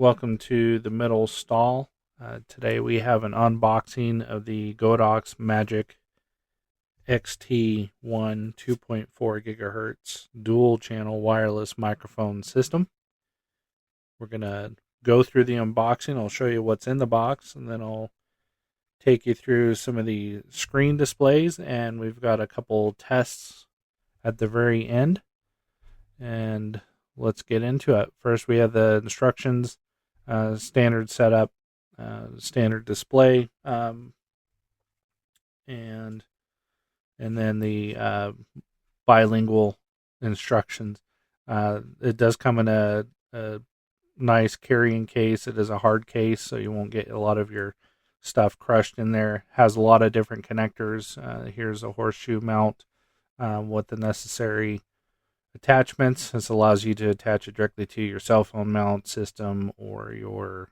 welcome to the middle stall. Today we have an unboxing of the Godox Magic XT1 2.4 gigahertz dual channel wireless microphone system. We're going to go through the unboxing. I'll show you what's in the box, and then I'll take you through some of the screen displays, and we've got a couple tests at the very end. And let's get into it. First, we have the instructions, standard setup, standard display, and then the bilingual instructions. It does come in a nice carrying case. It is a hard case, so you won't get a lot of your stuff crushed in there. Has a lot of different connectors. Here's a horseshoe mount with the necessary attachments. This allows you to attach it directly to your cell phone mount system or your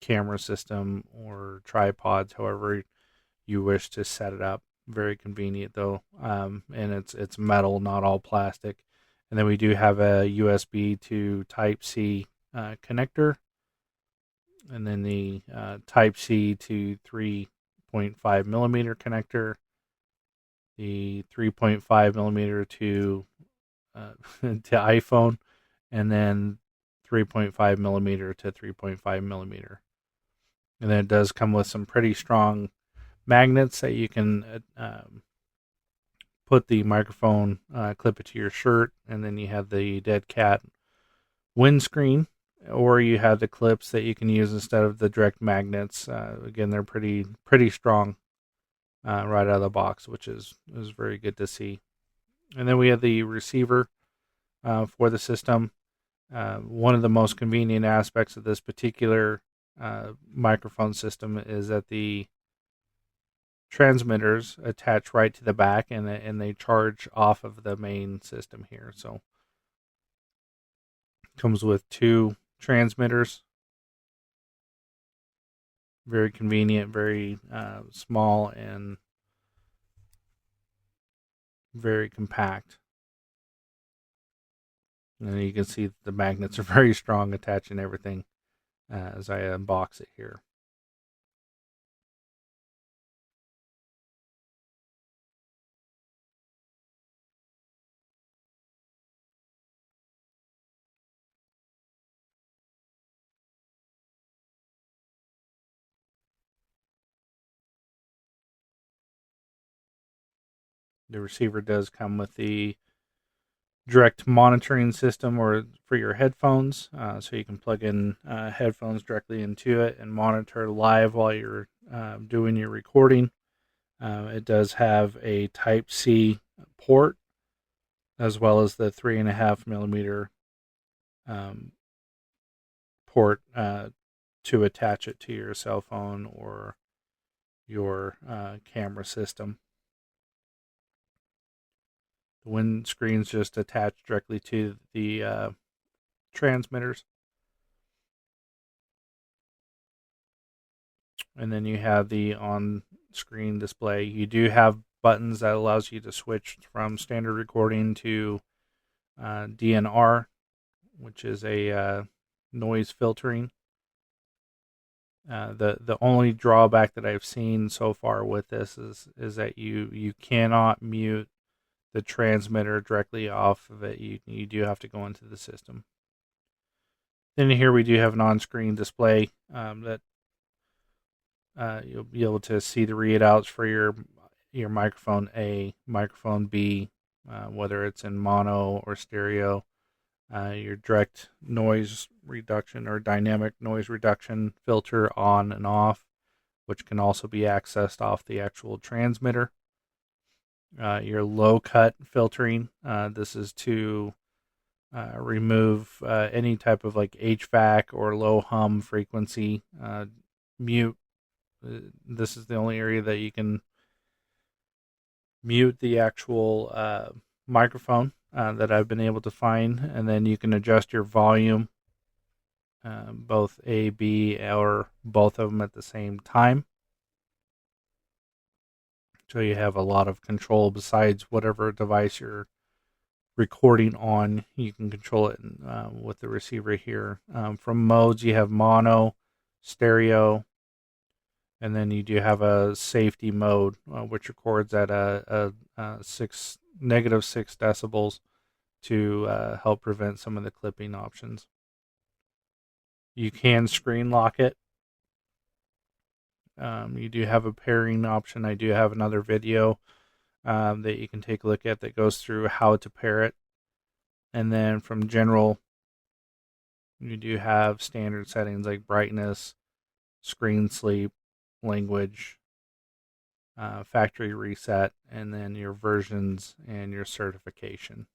camera system or tripods, however you wish to set it up. Very convenient though, and it's metal, not all plastic. And then we do have a USB to Type C connector, and then the Type C to 3.5 millimeter connector, the 3.5 millimeter to iPhone, and then 3.5 millimeter to 3.5 millimeter. And then it does come with some pretty strong magnets that you can put the microphone, clip it to your shirt, and then you have the dead cat windscreen, or you have the clips that you can use instead of the direct magnets. Again, they're pretty strong right out of the box, which is very good to see. And then we have the receiver for the system. One of the most convenient aspects of this particular microphone system is that the transmitters attach right to the back, and they charge off of the main system here. So it comes with two transmitters. Very convenient, very small, and very compact. And you can see the magnets are very strong, attaching everything as I unbox it here. The receiver does come with the direct monitoring system or for your headphones, so you can plug in headphones directly into it and monitor live while you're doing your recording. It does have a Type C port, as well as the 3.5 millimeter port to attach it to your cell phone or your camera system. The windscreen's just attached directly to the transmitters. And then you have the on-screen display. You do have buttons that allows you to switch from standard recording to DNR, which is a noise filtering. The only drawback that I've seen so far with this is that you cannot mute the transmitter directly off of it. You do have to go into the system. Then here we do have an on-screen display that you'll be able to see the readouts for your microphone A, microphone B, whether it's in mono or stereo, your direct noise reduction or dynamic noise reduction filter on and off, which can also be accessed off the actual transmitter. Your low cut filtering. This is to remove any type of like HVAC or low hum frequency. Mute. This is the only area that you can mute the actual microphone that I've been able to find. And then you can adjust your volume, both A, B, or both of them at the same time. So you have a lot of control besides whatever device you're recording on. You can control it with the receiver here. From modes, you have mono, stereo, and then you do have a safety mode, which records at -6 decibels to help prevent some of the clipping options. You can screen lock it. You do have a pairing option. I do have another video that you can take a look at that goes through how to pair it. And then from general, you do have standard settings like brightness, screen sleep, language, factory reset, and then your versions and your certification.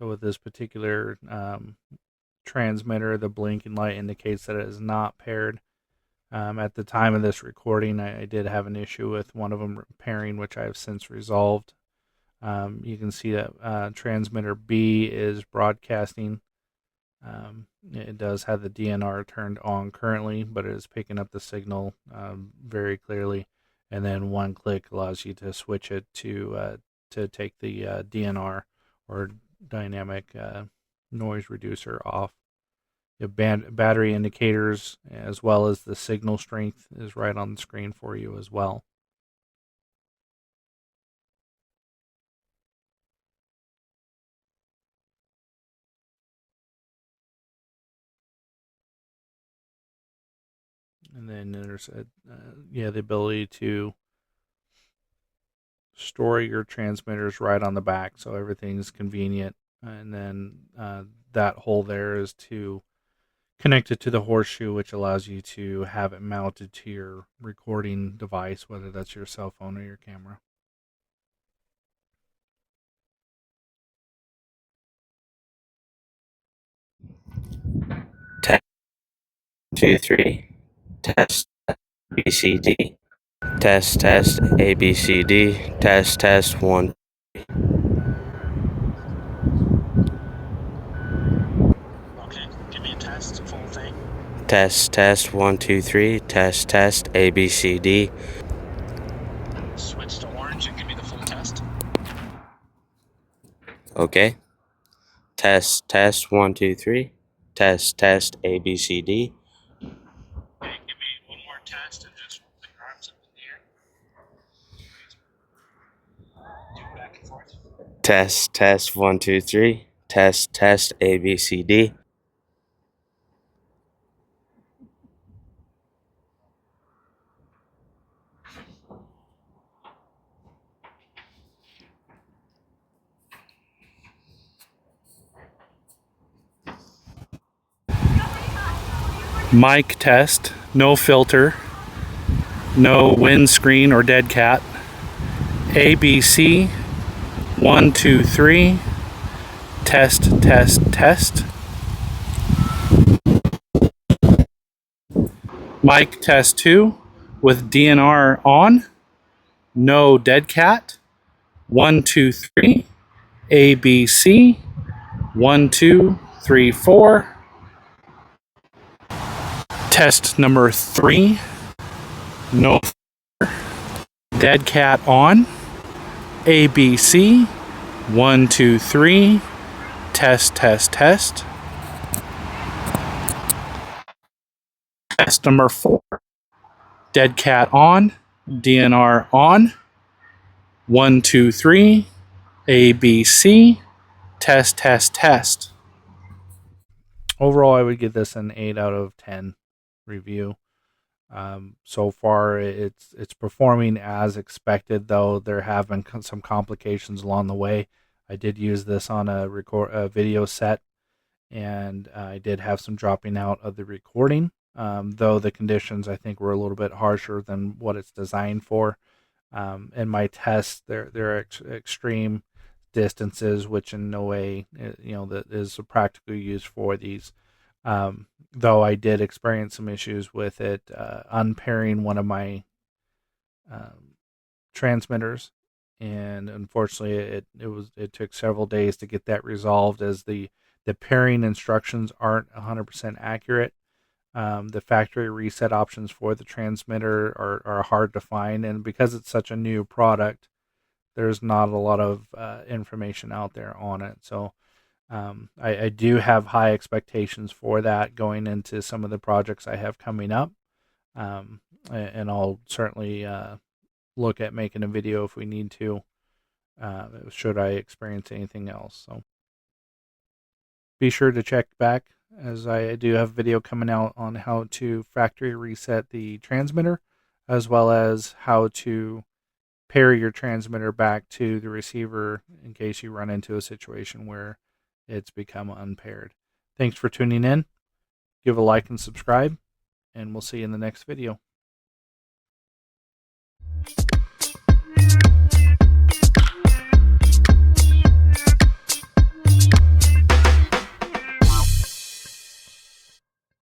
So with this particular transmitter, the blinking light indicates that it is not paired. At the time of this recording, I did have an issue with one of them pairing, which I have since resolved. You can see that transmitter B is broadcasting. It does have the DNR turned on currently, but it is picking up the signal very clearly. And then one click allows you to switch it to take the DNR or dynamic noise reducer off. The battery indicators as well as the signal strength is right on the screen for you as well. And then there's the ability to store your transmitters right on the back, so everything's convenient. And then that hole there is to connect it to the horseshoe, which allows you to have it mounted to your recording device, whether that's your cell phone or your camera. Test 2, 3. Test ABCD. Test ABCD. Test 1. Okay, give me a test, full thing. Test 1, 2, 3. Test ABCD. Switch to orange and give me the full test. Okay. Test 1, 2, 3. Test ABCD. Okay, give me one more test and just put your arms up in the air. Do it back and forth. Test 1, 2, 3. Test ABCD. Mic test, no filter, no windscreen or dead cat. ABC, 1, 2, 3. Test. Mic test 2 with DNR on, no dead cat. 1, 2, 3. ABC, 1, 2, 3, 4. Test number 3, no dead cat on. ABC, 1, 2, 3. Test. Test number 4, dead cat on, DNR on. 1, 2, 3. ABC, test. Overall, I would give this an 8 out of 10 review. So far, it's performing as expected, though there have been some complications along the way. I did use this on a video set, and I did have some dropping out of the recording. Though the conditions I think were a little bit harsher than what it's designed for. In my tests, they're extreme distances, which in no way that is a practical use for these. Though I did experience some issues with it unpairing one of my um, transmitters, and unfortunately, it took several days to get that resolved, as the pairing instructions aren't 100% accurate. The factory reset options for the transmitter are hard to find, and because it's such a new product, there's not a lot of information out there on it. So I do have high expectations for that going into some of the projects I have coming up, and I'll certainly look at making a video if we need to, should I experience anything else. So be sure to check back, as I do have a video coming out on how to factory reset the transmitter, as well as how to pair your transmitter back to the receiver in case you run into a situation where it's become unpaired. Thanks for tuning in. Give a like and subscribe, and we'll see you in the next video.